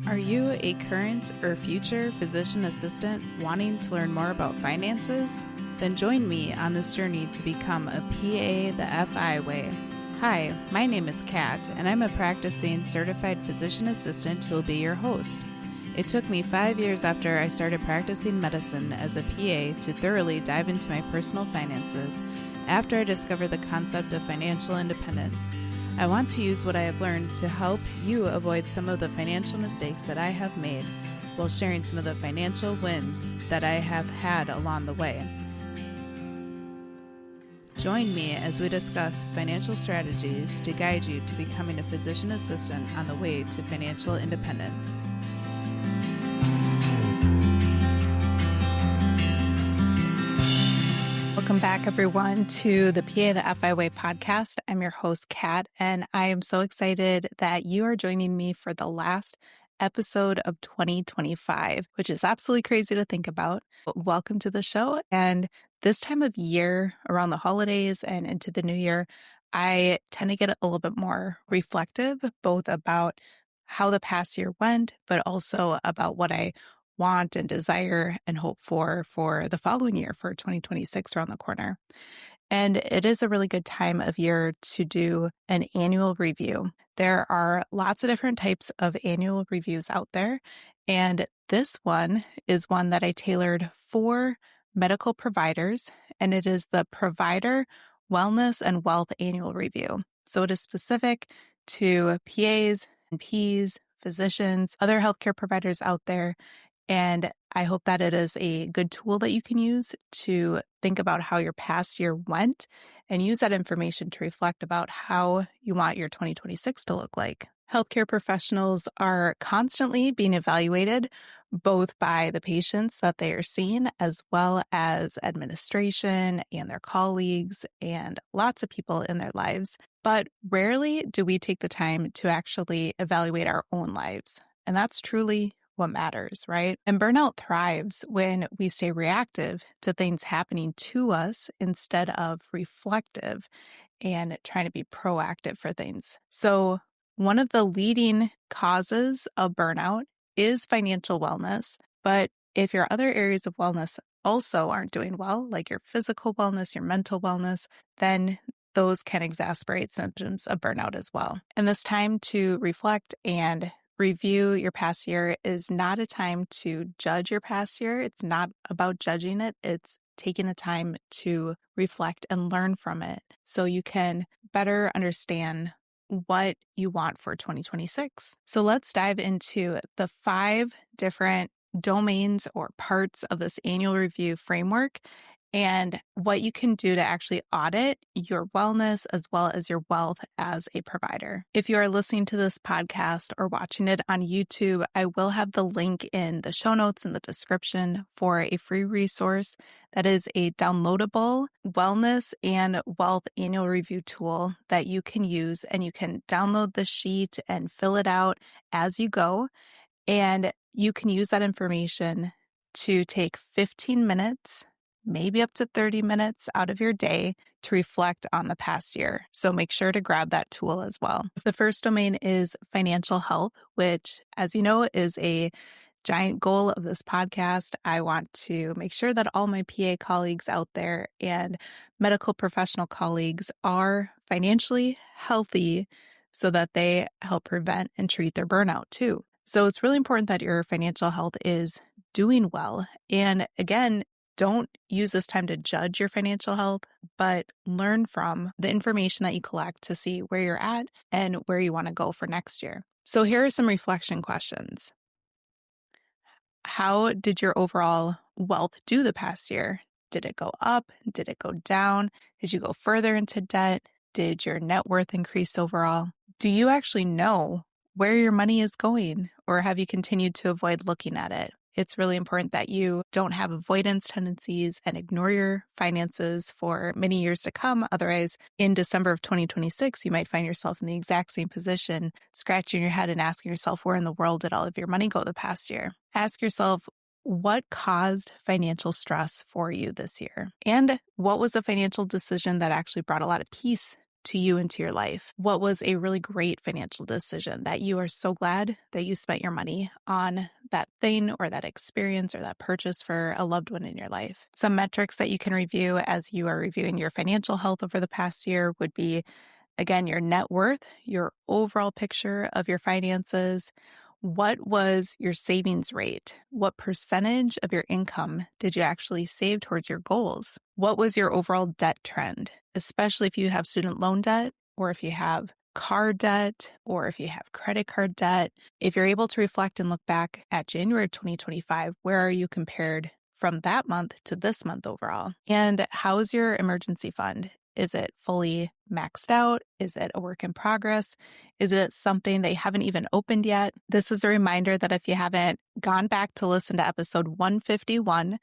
Are you a current or future physician assistant wanting to learn more about finances? Then join me on this journey to become a PA the FI way. Hi, my name is Kat, and I'm a practicing certified physician assistant who will be your host. It took me 5 years after I started practicing medicine as a PA to thoroughly dive into my personal finances after I discovered the concept of financial independence. I want to use what I have learned to help you avoid some of the financial mistakes that I have made while sharing some of the financial wins that I have had along the way. Join me as we discuss financial strategies to guide you to becoming a physician assistant on the way to financial independence. Welcome back, everyone, to the PA the FI Way podcast. I'm your host, Kat, and I am so excited that you are joining me for the last episode of 2025, which is absolutely crazy to think about. Welcome to the show. And this time of year, around the holidays and into the new year, I tend to get a little bit more reflective, both about how the past year went, but also about what I want and desire and hope for the following year, for 2026 around the corner. And it is a really good time of year to do an annual review. There are lots of different types of annual reviews out there. And this one is one that I tailored for medical providers, and it is the Provider Wellness and Wealth Annual Review. So it is specific to PAs and Ps, physicians, other healthcare providers out there. And I hope that it is a good tool that you can use to think about how your past year went and use that information to reflect about how you want your 2026 to look like. Healthcare professionals are constantly being evaluated, both by the patients that they are seeing, as well as administration and their colleagues and lots of people in their lives. But rarely do we take the time to actually evaluate our own lives. And that's truly what matters, right? And burnout thrives when we stay reactive to things happening to us instead of reflective and trying to be proactive for things. So one of the leading causes of burnout is financial wellness. But if your other areas of wellness also aren't doing well, like your physical wellness, your mental wellness, then those can exacerbate symptoms of burnout as well. And this time to reflect and review your past year is not a time to judge your past year. It's not about judging it. It's taking the time to reflect and learn from it so you can better understand what you want for 2026. So let's dive into the 5 different domains or parts of this annual review framework and what you can do to actually audit your wellness as well as your wealth as a provider. If you are listening to this podcast or watching it on YouTube, I will have the link in the show notes in the description for a free resource that is a downloadable wellness and wealth annual review tool that you can use, and you can download the sheet and fill it out as you go. And you can use that information to take 15 minutes, maybe up to 30 minutes out of your day to reflect on the past year. So make sure to grab that tool as well. The first domain is financial health, which, as you know, is a giant goal of this podcast. I want to make sure that all my PA colleagues out there and medical professional colleagues are financially healthy so that they help prevent and treat their burnout too. So it's really important that your financial health is doing well. And again, don't use this time to judge your financial health, but learn from the information that you collect to see where you're at and where you want to go for next year. So here are some reflection questions. How did your overall wealth do the past year? Did it go up? Did it go down? Did you go further into debt? Did your net worth increase overall? Do you actually know where your money is going, or have you continued to avoid looking at it? It's really important that you don't have avoidance tendencies and ignore your finances for many years to come. Otherwise, in December of 2026, you might find yourself in the exact same position, scratching your head and asking yourself, where in the world did all of your money go the past year? Ask yourself, what caused financial stress for you this year? And what was a financial decision that actually brought a lot of peace to you and to your life? What was a really great financial decision that you are so glad that you spent your money on that thing or that experience or that purchase for a loved one in your life? Some metrics that you can review as you are reviewing your financial health over the past year would be, again, your net worth, your overall picture of your finances. What was your savings rate? What percentage of your income did you actually save towards your goals? What was your overall debt trend, especially if you have student loan debt or if you have car debt or if you have credit card debt? If you're able to reflect and look back at January 2025, where are you compared from that month to this month overall? And how is your emergency fund? Is it fully maxed out? Is it a work in progress? Is it something they haven't even opened yet? This is a reminder that if you haven't gone back to listen to episode 151,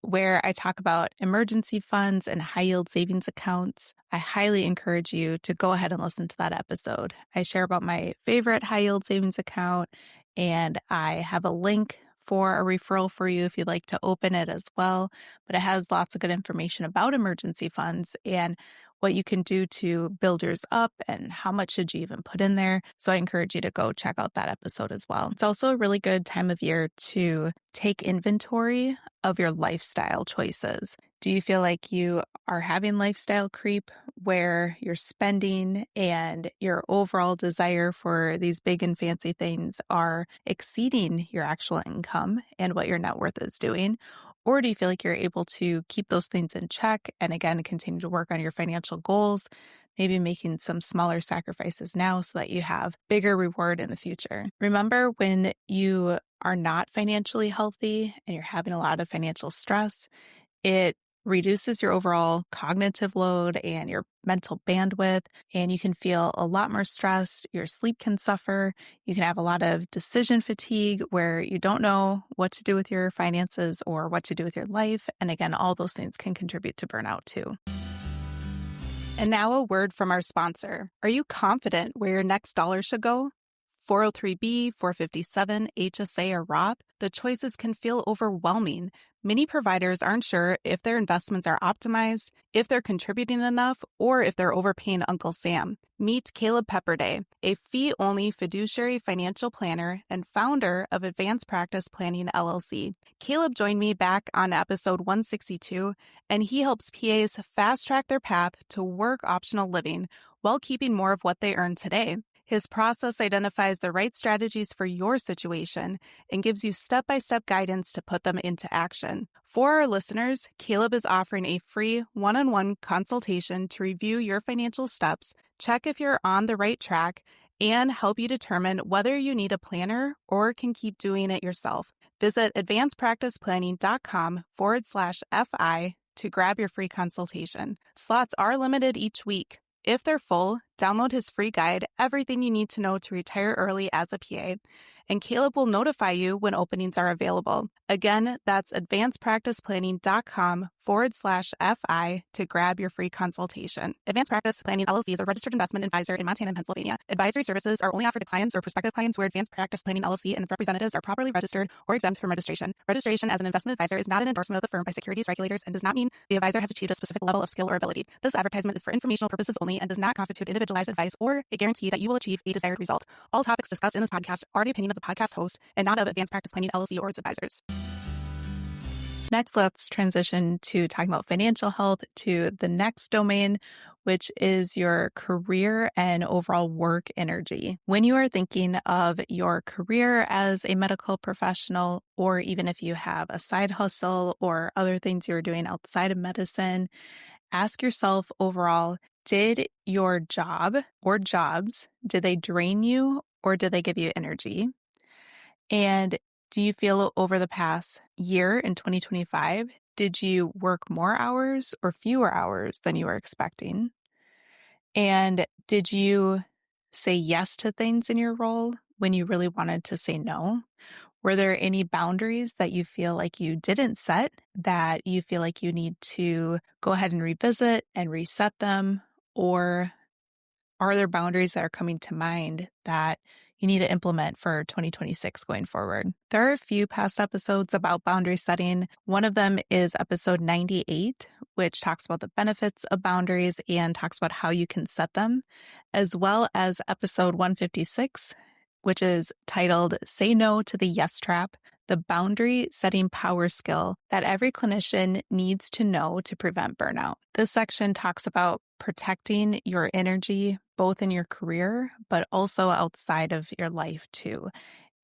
where I talk about emergency funds and high yield savings accounts, I highly encourage you to go ahead and listen to that episode. I share about my favorite high yield savings account, and I have a link for a referral for you if you'd like to open it as well. But it has lots of good information about emergency funds and what you can do to build yours up and how much should you even put in there. So I encourage you to go check out that episode as well. It's also a really good time of year to take inventory of your lifestyle choices. Do you feel like you are having lifestyle creep where your spending and your overall desire for these big and fancy things are exceeding your actual income and what your net worth is doing? Or do you feel like you're able to keep those things in check and again, continue to work on your financial goals, maybe making some smaller sacrifices now so that you have bigger reward in the future? Remember, when you are not financially healthy and you're having a lot of financial stress, it reduces your overall cognitive load and your mental bandwidth, and you can feel a lot more stressed. Your sleep can suffer. You can have a lot of decision fatigue where you don't know what to do with your finances or what to do with your life. And again, all those things can contribute to burnout too. And now a word from our sponsor. Are you confident where your next dollar should go? 403b, 457, HSA, or Roth? The choices can feel overwhelming. Many providers aren't sure if their investments are optimized, if they're contributing enough, or if they're overpaying Uncle Sam. Meet Caleb Pepperday, a fee-only fiduciary financial planner and founder of Advanced Practice Planning LLC. Caleb joined me back on episode 162, and he helps PAs fast-track their path to work optional living while keeping more of what they earn today. His process identifies the right strategies for your situation and gives you step-by-step guidance to put them into action. For our listeners, Caleb is offering a free one-on-one consultation to review your financial steps, check if you're on the right track, and help you determine whether you need a planner or can keep doing it yourself. Visit advancedpracticeplanning.com/FI to grab your free consultation. Slots are limited each week. If they're full, download his free guide, Everything You Need to Know to Retire Early as a PA, and Caleb will notify you when openings are available. Again, that's advancedpracticeplanning.com/FI to grab your free consultation. Advanced Practice Planning LLC is a registered investment advisor in Montana and Pennsylvania. Advisory services are only offered to clients or prospective clients where Advanced Practice Planning LLC and its representatives are properly registered or exempt from registration. Registration as an investment advisor is not an endorsement of the firm by securities regulators and does not mean the advisor has achieved a specific level of skill or ability. This advertisement is for informational purposes only and does not constitute individualized advice or a guarantee that you will achieve a desired result. All topics discussed in this podcast are the opinion of the podcast host and not of Advanced Practice Planning LLC or its advisors. Next, let's transition to talking about financial health to the next domain, which is your career and overall work energy. When you are thinking of your career as a medical professional, or even if you have a side hustle or other things you're doing outside of medicine, ask yourself overall, did your job or jobs, did they drain you or did they give you energy? And do you feel over the past year in 2025, did you work more hours or fewer hours than you were expecting? And did you say yes to things in your role when you really wanted to say no? Were there any boundaries that you feel like you didn't set that you feel like you need to go ahead and revisit and reset them? Or are there boundaries that are coming to mind that you need to implement for 2026 going forward. There are a few past episodes about boundary setting. One of them is episode 98, which talks about the benefits of boundaries and talks about how you can set them, as well as episode 156, which is titled Say No to the Yes Trap, the boundary setting power skill that every clinician needs to know to prevent burnout. This section talks about protecting your energy, both in your career, but also outside of your life too.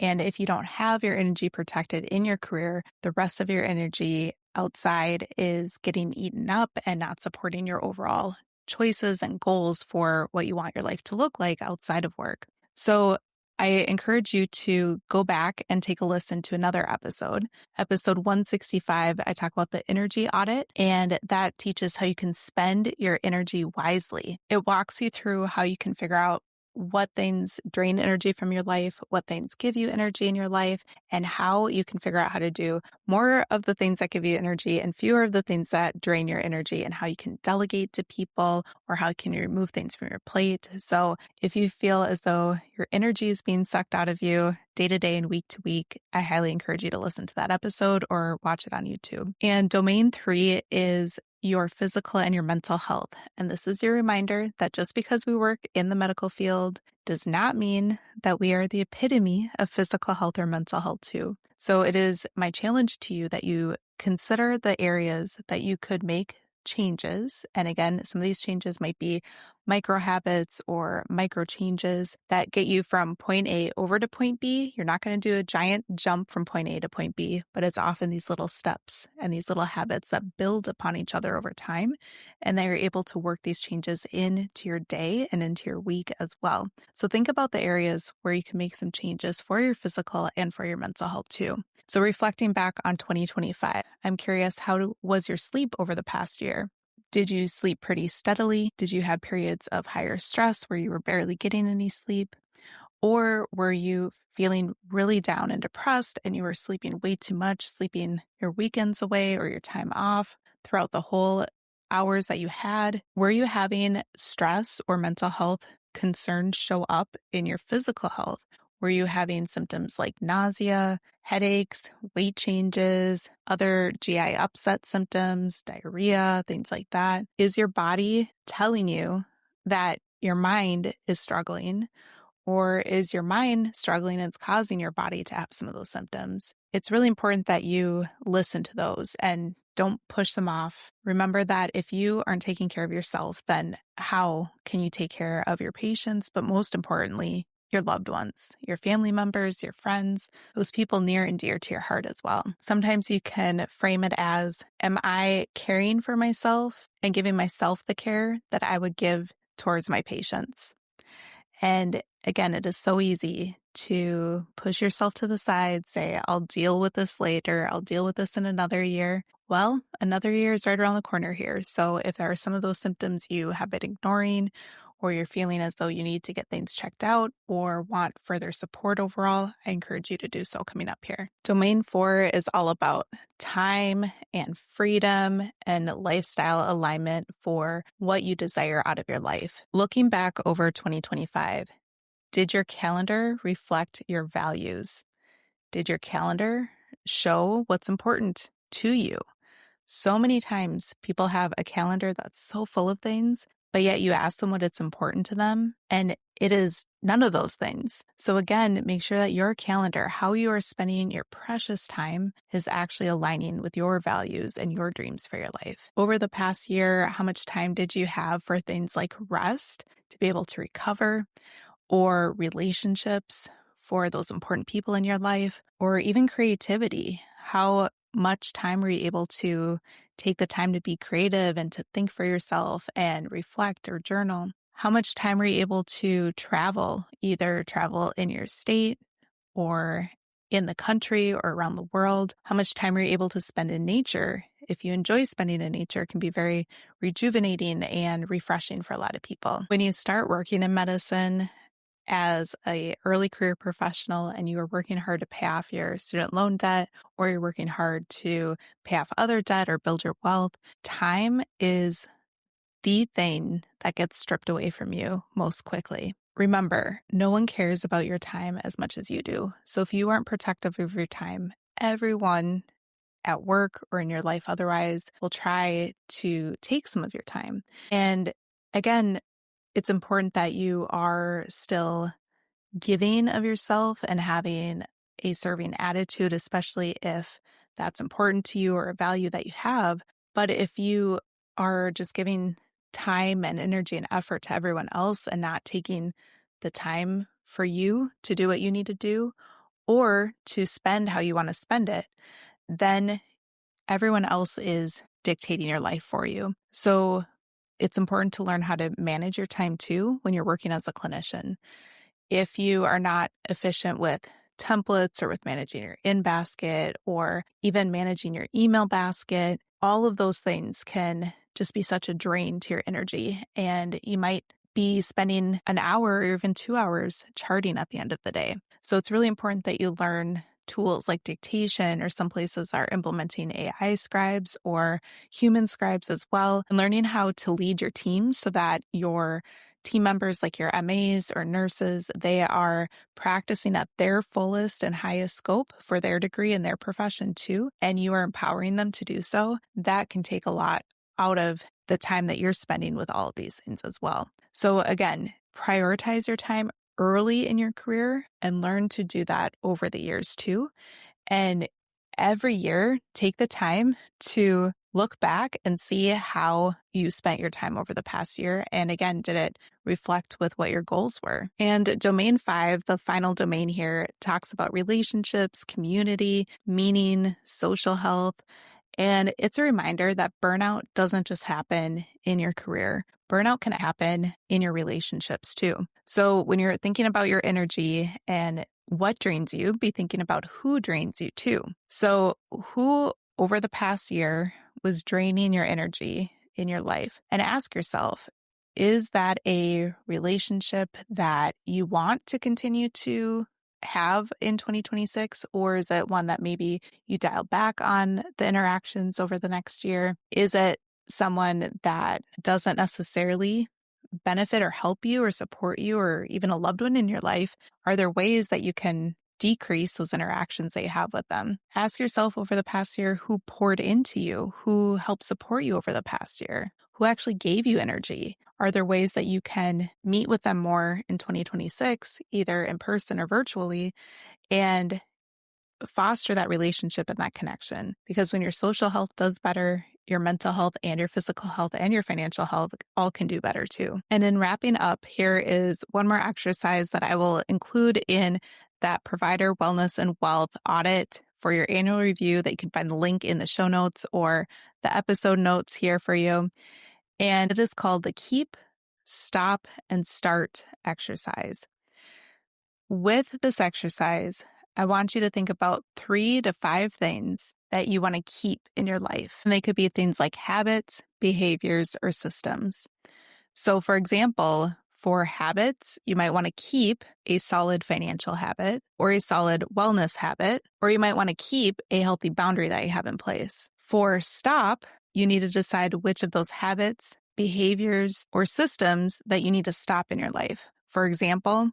And if you don't have your energy protected in your career, the rest of your energy outside is getting eaten up and not supporting your overall choices and goals for what you want your life to look like outside of work. So I encourage you to go back and take a listen to another episode. Episode 165, I talk about the energy audit, and that teaches how you can spend your energy wisely. It walks you through how you can figure out what things drain energy from your life, what things give you energy in your life, and how you can figure out how to do more of the things that give you energy and fewer of the things that drain your energy, and how you can delegate to people or how can you remove things from your plate. So if you feel as though your energy is being sucked out of you day to day and week to week, I highly encourage you to listen to that episode or watch it on YouTube. And domain 3 is your physical and your mental health. And this is your reminder that just because we work in the medical field does not mean that we are the epitome of physical health or mental health too. So it is my challenge to you that you consider the areas that you could make changes. And again, some of these changes might be micro habits or micro changes that get you from point A over to point B. You're not going to do a giant jump from point A to point B, but it's often these little steps and these little habits that build upon each other over time. And they're able to work these changes into your day and into your week as well. So think about the areas where you can make some changes for your physical and for your mental health too. So reflecting back on 2025, I'm curious, how was your sleep over the past year? Did you sleep pretty steadily? Did you have periods of higher stress where you were barely getting any sleep? Or were you feeling really down and depressed and you were sleeping way too much, sleeping your weekends away or your time off throughout the whole hours that you had? Were you having stress or mental health concerns show up in your physical health? Were you having symptoms like nausea, headaches, weight changes, other GI upset symptoms, diarrhea, things like that? Is your body telling you that your mind is struggling? Or is your mind struggling and it's causing your body to have some of those symptoms? It's really important that you listen to those and don't push them off. Remember that if you aren't taking care of yourself, then how can you take care of your patients? But most importantly, your loved ones, your family members, your friends, those people near and dear to your heart as well. Sometimes you can frame it as, am I caring for myself and giving myself the care that I would give towards my patients? And again, it is so easy to push yourself to the side, say, I'll deal with this later. I'll deal with this in another year. Well, another year is right around the corner here. So if there are some of those symptoms you have been ignoring, or you're feeling as though you need to get things checked out or want further support overall, I encourage you to do so coming up here. Domain 4 is all about time and freedom and lifestyle alignment for what you desire out of your life. Looking back over 2025, did your calendar reflect your values? Did your calendar show what's important to you? So many times people have a calendar that's so full of things, but yet you ask them what it's important to them, and it is none of those things. So again, make sure that your calendar, how you are spending your precious time, is actually aligning with your values and your dreams for your life. Over the past year, how much time did you have for things like rest, to be able to recover, or relationships for those important people in your life, or even creativity? How much time were you able to take the time to be creative and to think for yourself and reflect or journal? How much time were you able to travel, either travel in your state or in the country or around the world? How much time were you able to spend in nature? If you enjoy spending in nature, it can be very rejuvenating and refreshing for a lot of people. When you start working in medicine, as a early career professional and you are working hard to pay off your student loan debt, or you're working hard to pay off other debt or build your wealth, time is the thing that gets stripped away from you most quickly. remember, no one cares about your time as much as you do. So if you aren't protective of your time, everyone at work or in your life otherwise will try to take some of your time. And again, it's important that you are still giving of yourself and having a serving attitude, especially if that's important to you or a value that you have. But if you are just giving time and energy and effort to everyone else and not taking the time for you to do what you need to do or to spend how you want to spend it, then everyone else is dictating your life for you. So it's important to learn how to manage your time too when you're working as a clinician. If you are not efficient with templates or with managing your in basket or even managing your email basket, all of those things can just be such a drain to your energy. And you might be spending an hour or even 2 hours charting at the end of the day. So it's really important that you learn tools like dictation, or some places are implementing AI scribes or human scribes as well, and learning how to lead your team so that your team members, like your MAs or nurses, they are practicing at their fullest and highest scope for their degree and their profession too, and you are empowering them to do so. That can take a lot out of the time that you're spending with all of these things as well. So again, prioritize your time early in your career and learn to do that over the years too. And every year, take the time to look back and see how you spent your time over the past year. And again, did it reflect with what your goals were? And domain 5, the final domain here, talks about relationships, community, meaning, social health. And it's a reminder that burnout doesn't just happen in your career. Burnout can happen in your relationships too. So when you're thinking about your energy and what drains you, be thinking about who drains you too. So who over the past year was draining your energy in your life? And ask yourself, is that a relationship that you want to continue to have in 2026? Or is it one that maybe you dial back on the interactions over the next year? Is it someone that doesn't necessarily benefit or help you or support you, or even a loved one in your life? Are there ways that you can decrease those interactions that you have with them? Ask yourself over the past year, who poured into you, who helped support you over the past year, who actually gave you energy? Are there ways that you can meet with them more in 2026, either in person or virtually, and foster that relationship and that connection? Because when your social health does better, your mental health and your physical health and your financial health all can do better too. And in wrapping up, here is one more exercise that I will include in that provider wellness and wealth audit for your annual review that you can find a link in the show notes or the episode notes here for you. And it is called the Keep, Stop, and Start exercise. With this exercise, I want you to think about 3 to 5 things that you want to keep in your life. And they could be things like habits, behaviors, or systems. So for example, for habits, you might want to keep a solid financial habit or a solid wellness habit, or you might want to keep a healthy boundary that you have in place. For stop, you need to decide which of those habits, behaviors, or systems that you need to stop in your life. For example,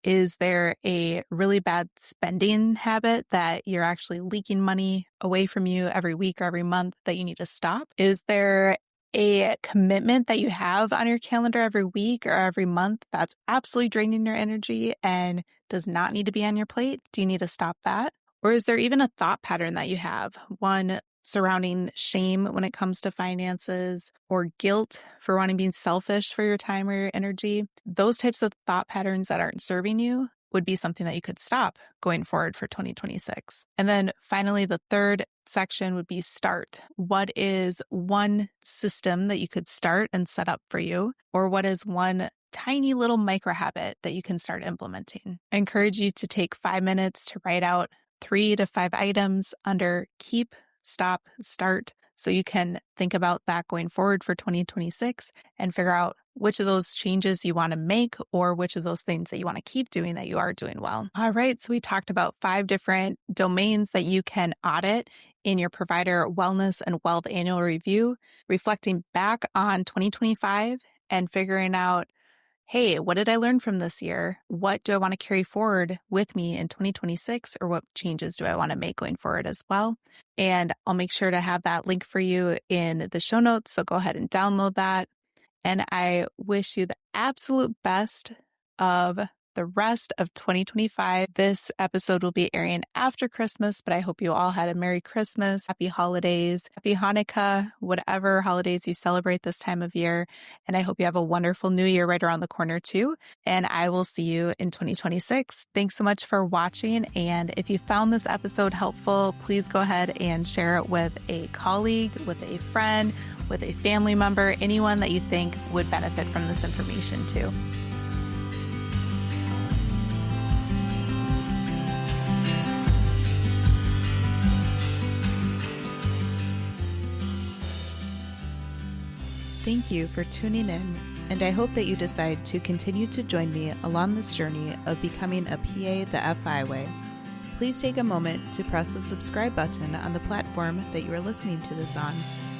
is there a really bad spending habit that you're actually leaking money away from you every week or every month that you need to stop? Is there a commitment that you have on your calendar every week or every month that's absolutely draining your energy and does not need to be on your plate? Do you need to stop that? Or is there even a thought pattern that you have, one surrounding shame when it comes to finances or guilt for wanting to be selfish for your time or your energy? Those types of thought patterns that aren't serving you would be something that you could stop going forward for 2026. And then finally, the third section would be start. What is one system that you could start and set up for you? Or what is one tiny little micro habit that you can start implementing? I encourage you to take 5 minutes to write out 3 to 5 items under keep, stop, start, so you can think about that going forward for 2026 and figure out which of those changes you want to make or which of those things that you want to keep doing that you are doing well. All right, so we talked about 5 different domains that you can audit in your provider wellness and wealth annual review, reflecting back on 2025 and figuring out hey, what did I learn from this year? What do I want to carry forward with me in 2026? Or what changes do I want to make going forward as well? And I'll make sure to have that link for you in the show notes. So go ahead and download that. And I wish you the absolute best of the rest of 2025. This episode will be airing after Christmas, but I hope you all had a Merry Christmas, Happy Holidays, Happy Hanukkah, whatever holidays you celebrate this time of year. And I hope you have a wonderful new year right around the corner too. And I will see you in 2026. Thanks so much for watching. And if you found this episode helpful, please go ahead and share it with a colleague, with a friend, with a family member, anyone that you think would benefit from this information too. Thank you for tuning in, and I hope that you decide to continue to join me along this journey of becoming a PA the FI way. Please take a moment to press the subscribe button on the platform that you are listening to this on,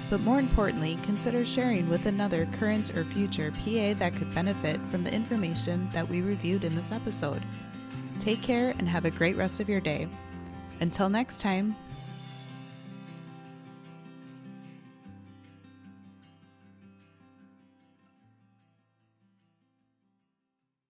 but more importantly, consider sharing with another current or future PA that could benefit from the information that we reviewed in this episode. Take care and have a great rest of your day. Until next time.